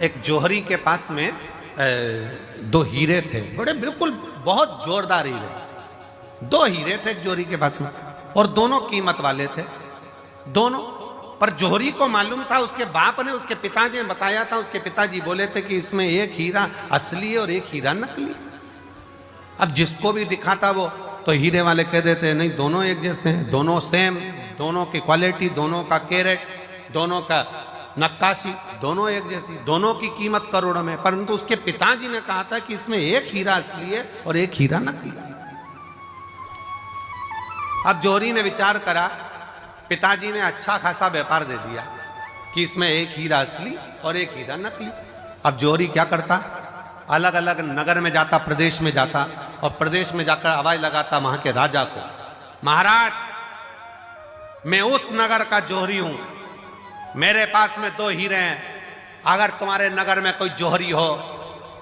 एक जौहरी के पास में दो हीरे थे, बड़े बिल्कुल बहुत जोरदार हीरे। दो हीरे थे जौहरी के पास में और दोनों कीमत वाले थे दोनों। पर जौहरी को मालूम था, उसके बाप ने, उसके पिताजी ने बताया था। उसके पिताजी बोले थे कि इसमें एक हीरा असली है और एक हीरा नकली। अब जिसको भी दिखाता वो तो हीरे वाले कह देते हैं नहीं दोनों एक जैसे हैं, दोनों सेम, दोनों की क्वालिटी, दोनों का कैरेट, दोनों का नक्काशी दोनों एक जैसी, दोनों की कीमत करोड़ों में। परंतु उसके पिताजी ने कहा था कि इसमें एक हीरा असली है और एक हीरा नकली। अब जौहरी ने विचार करा, पिताजी ने अच्छा खासा व्यापार दे दिया कि इसमें एक हीरा असली और एक हीरा नकली। अब जौहरी क्या करता, अलग अलग नगर में जाता, प्रदेश में जाता और प्रदेश में जाकर आवाज लगाता वहां के राजा को, महाराज मैं उस नगर का जौहरी हूं, मेरे पास में दो हीरे हैं, अगर तुम्हारे नगर में कोई जौहरी हो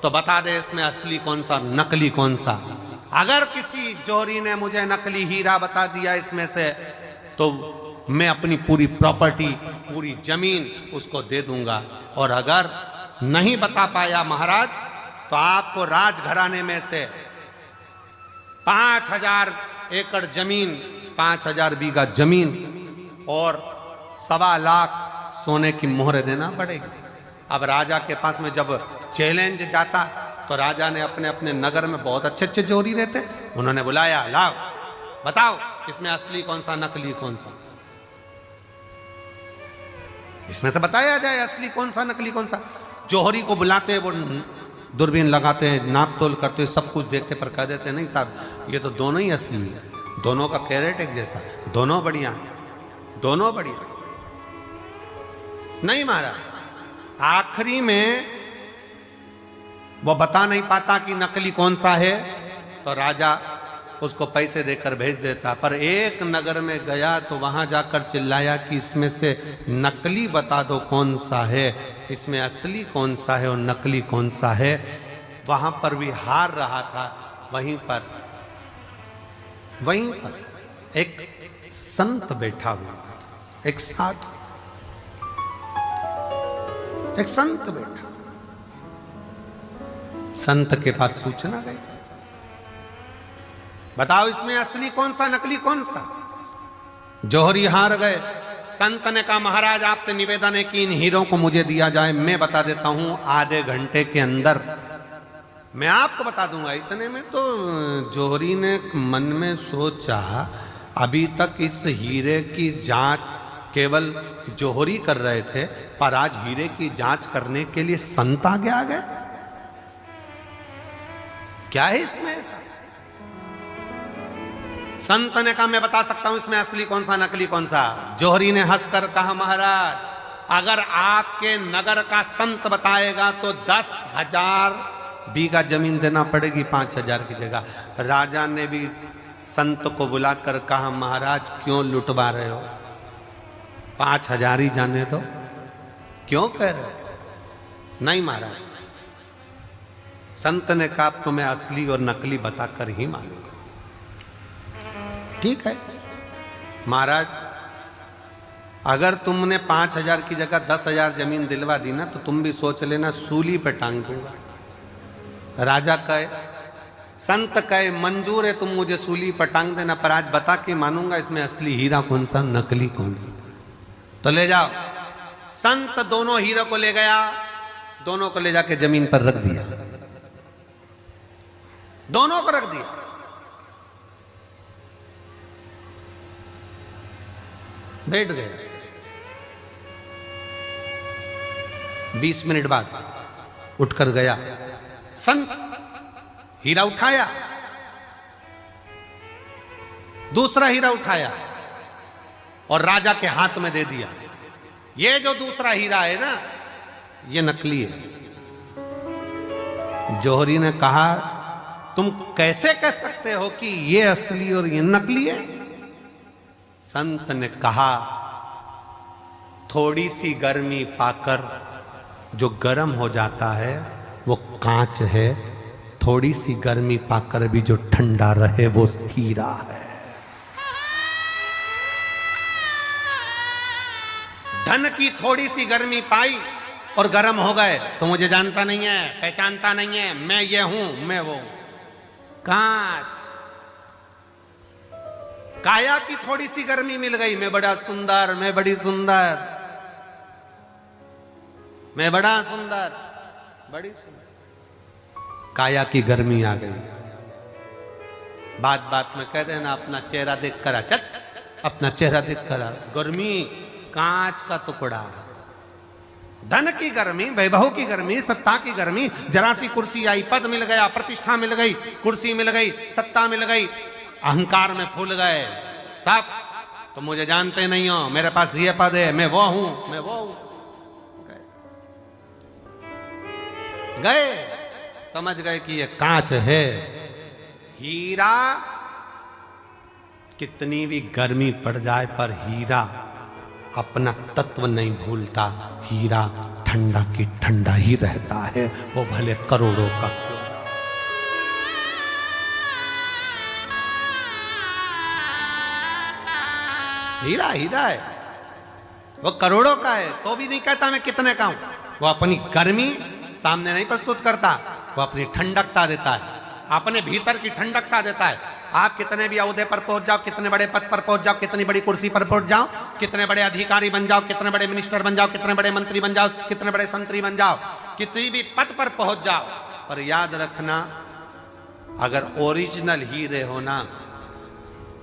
तो बता दे इसमें असली कौन सा नकली कौन सा। अगर किसी जौहरी ने मुझे नकली हीरा बता दिया इसमें से तो मैं अपनी पूरी प्रॉपर्टी, पूरी जमीन उसको दे दूंगा, और अगर नहीं बता पाया महाराज तो आपको राजघराने में से 5000 एकड़ जमीन, 5000 बीघा जमीन और 1.25 लाख सोने की मोहरें देना पड़ेगी। अब राजा के पास में जब चैलेंज जाता तो राजा ने अपने अपने नगर में बहुत अच्छे अच्छे जौहरी रहते, उन्होंने बुलाया, लाओ बताओ इसमें असली कौन सा नकली कौन सा, इसमें से बताया जाए असली कौन सा नकली कौन सा। जौहरी को बुलाते, वो दूरबीन लगाते, नाप तोल करते, सब कुछ देखते, पर कह देते नहीं साहब ये तो दोनों ही असली है, दोनों का कैरेट एक जैसा, दोनों बढ़िया, दोनों बढ़िया। नहीं महाराज, आखिरी में वो बता नहीं पाता कि नकली कौन सा है तो राजा उसको पैसे देकर भेज देता। पर एक नगर में गया तो वहां जाकर चिल्लाया कि इसमें से नकली बता दो कौन सा है, इसमें असली कौन सा है और नकली कौन सा है। वहां पर भी हार रहा था। वहीं पर एक संत बैठा हुआ, एक साधु, एक संत बैठा। संत के पास सूचना गई, बताओ इसमें असली कौन सा नकली कौन सा। जौहरी हार गए। संत ने कहा महाराज आपसे निवेदन है कि इन हीरों को मुझे दिया जाए, मैं बता देता हूं आधे घंटे के अंदर मैं आपको बता दूंगा। इतने में तो जौहरी ने मन में सोचा अभी तक इस हीरे की जांच केवल जौहरी कर रहे थे, पर आज हीरे की जांच करने के लिए संत आगे आ गए, क्या है इसमें ऐसा। संत ने कहा मैं बता सकता हूं इसमें असली कौन सा नकली कौन सा। जौहरी ने हंसकर कहा महाराज अगर आपके नगर का संत बताएगा तो 10,000 बीघा जमीन देना पड़ेगी 5,000 की जगह। राजा ने भी संत को बुलाकर कहा महाराज क्यों लुटवा रहे हो, 5,000 ही जाने दो, क्यों कह रहे हो। नहीं महाराज, संत ने कहा तो मैं असली और नकली बताकर ही मानूंगा। ठीक है महाराज, अगर तुमने 5,000 की जगह 10,000 जमीन दिलवा दी ना तो तुम भी सोच लेना सूली पे टांग दूंगा। राजा कहे, संत कहे मंजूर है तुम मुझे सूली पर टांग देना, पर आज बता के मानूंगा इसमें असली हीरा कौन सा नकली कौन सा। तो ले जाओ। संत दोनों हीरो को ले गया, दोनों को ले जाके जमीन पर रख दिया, दोनों को रख दिया। बैठ गए। 20 मिनट बाद उठकर गया संत, हीरा उठाया, दूसरा हीरा उठाया और राजा के हाथ में दे दिया। ये जो दूसरा हीरा है ना ये नकली है। जौहरी ने कहा तुम कैसे कह सकते हो कि ये असली और ये नकली है। संत ने कहा थोड़ी सी गर्मी पाकर जो गर्म हो जाता है वो कांच है, थोड़ी सी गर्मी पाकर भी जो ठंडा रहे वो हीरा है। धन की थोड़ी सी गर्मी पाई और गर्म हो गए तो मुझे जानता नहीं है, पहचानता नहीं है, मैं ये हूं, मैं वो। कांच, काया की थोड़ी सी गर्मी मिल गई, मैं बड़ा सुंदर, मैं बड़ी सुंदर, मैं बड़ा सुंदर, बड़ी सुंदर। काया की गर्मी आ गई, बात बात में कह देना अपना चेहरा देख कर आ, चल अपना चेहरा देख कर आ। गर्मी कांच का टुकड़ा, धन की गर्मी, वैभव की गर्मी, सत्ता की गर्मी, जरा सी कुर्सी आई, पद मिल गया, प्रतिष्ठा मिल गई, कुर्सी मिल गई, सत्ता मिल गई, अहंकार में फूल गए सब। तो मुझे जानते नहीं हो, मेरे पास ये पद है, मैं वो हूं, मैं वो हूं। गए, समझ गए कि ये कांच है। हीरा कितनी भी गर्मी पड़ जाए पर हीरा अपना तत्व नहीं भूलता, हीरा ठंडा की ठंडा ही रहता है, वो भले करोड़ों का क्यों। हीरा हीरा है, वो करोड़ों का है तो भी नहीं कहता मैं कितने का हूं। वो अपनी गर्मी सामने नहीं प्रस्तुत करता, वो अपनी ठंडकता देता है, अपने भीतर की ठंडकता देता है। आप कितने भी अहदे पर पहुंच जाओ, कितने बड़े पद पर पहुंच जाओ, कितनी बड़ी कुर्सी पर पहुंच जाओ, कितने बड़े अधिकारी बन जाओ, कितने बड़े मिनिस्टर बन जाओ, कितने बड़े मंत्री बन जाओ, कितने बड़े संतरी बन जाओ, कितनी भी पद पर पहुंच जाओ, पर याद रखना अगर ओरिजिनल हीरे होना,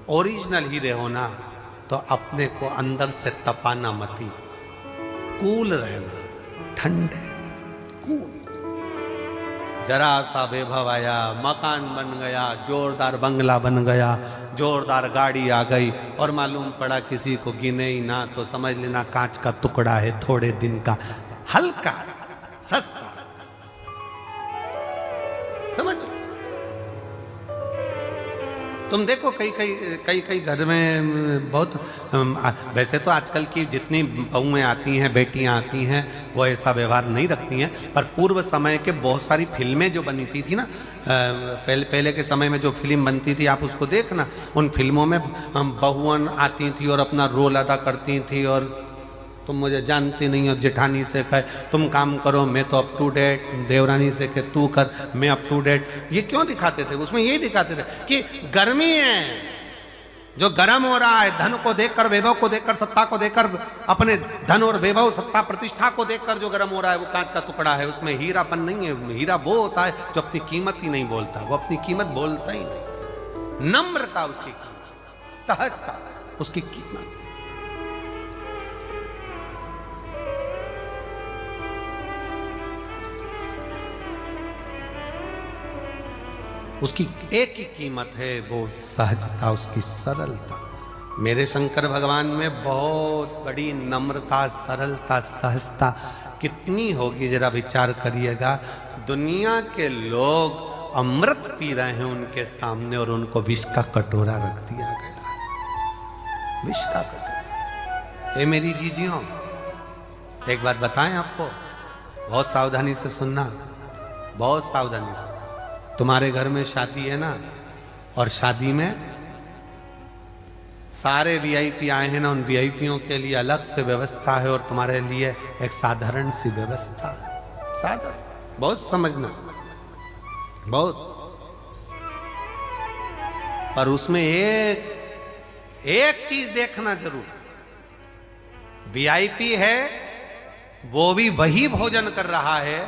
ओरिजिनल हीरे होना तो अपने को अंदर से तपाना मती, कूल रहना, ठंडे कूल। जरा सा वैभव आया, मकान बन गया, जोरदार बंगला बन गया, जोरदार गाड़ी आ गई और मालूम पड़ा किसी को गिने ही ना तो समझ लेना कांच का टुकड़ा है, थोड़े दिन का, हल्का सस्ता। समझ तुम देखो कई घर में बहुत, वैसे तो आजकल की जितनी बहुएं आती हैं, बेटियां आती हैं, वो ऐसा व्यवहार नहीं रखती हैं, पर पूर्व समय के बहुत सारी फिल्में जो बनती थी ना, पहले के समय में जो फिल्म बनती थी आप उसको देखना, उन फिल्मों में बहुआं आती थी और अपना रोल अदा करती थी, और तुम मुझे जानती नहीं हो, जेठानी से कहे तुम काम करो मैं तो अप टू डेट, देवरानी से कहे तू कर मैं अप टू डेट। ये क्यों दिखाते थे? उसमें यही दिखाते थे कि गर्मी है, जो गर्म हो रहा है, धन को देखकर, वैभव को देखकर, सत्ता को देखकर, अपने धन और वैभव, सत्ता, प्रतिष्ठा को देखकर जो गर्म हो रहा है वो कांच का टुकड़ा है, उसमें हीरापन नहीं है। हीरा वो होता है जो अपनी कीमत ही नहीं बोलता, वो अपनी कीमत बोलता ही नहीं। नम्रता उसकी कीमत, सहजता उसकी कीमत। उसकी एक ही कीमत है, वो सहजता, उसकी सरलता। मेरे शंकर भगवान में बहुत बड़ी नम्रता, सरलता, सहजता कितनी होगी जरा विचार करिएगा। दुनिया के लोग अमृत पी रहे हैं उनके सामने और उनको विष का कटोरा रख दिया गया, विष का कटोरा। ये मेरी जीजियों, एक बात बताएं आपको, बहुत सावधानी से सुनना, बहुत सावधानी से। तुम्हारे घर में शादी है ना, और शादी में सारे वीआईपी आए हैं ना, उन वीआईपीओं के लिए अलग से व्यवस्था है और तुम्हारे लिए एक साधारण सी व्यवस्था है। साधारण, बहुत समझना, बहुत, पर उसमें एक चीज देखना जरूर, वीआईपी है वो भी वही भोजन कर रहा है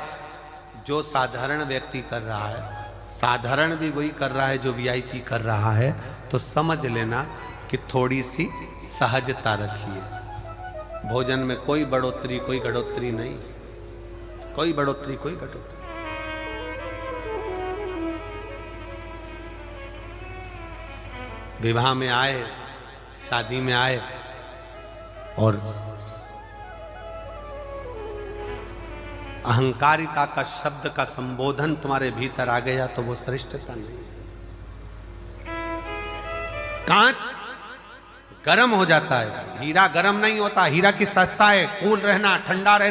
जो साधारण व्यक्ति कर रहा है, साधारण भी वही कर रहा है जो वीआईपी कर रहा है। तो समझ लेना कि थोड़ी सी सहजता रखिए। भोजन में कोई बढ़ोतरी, कोई घटोतरी नहीं, कोई बढ़ोतरी, कोई घटोतरी। विवाह में आए, शादी में आए और अहंकारिता का शब्द का संबोधन तुम्हारे भीतर आ गया तो वो श्रेष्ठता नहीं। कांच गर्म हो जाता है, हीरा गर्म नहीं होता। हीरा की सस्ता है, कूल रहना, ठंडा रहना।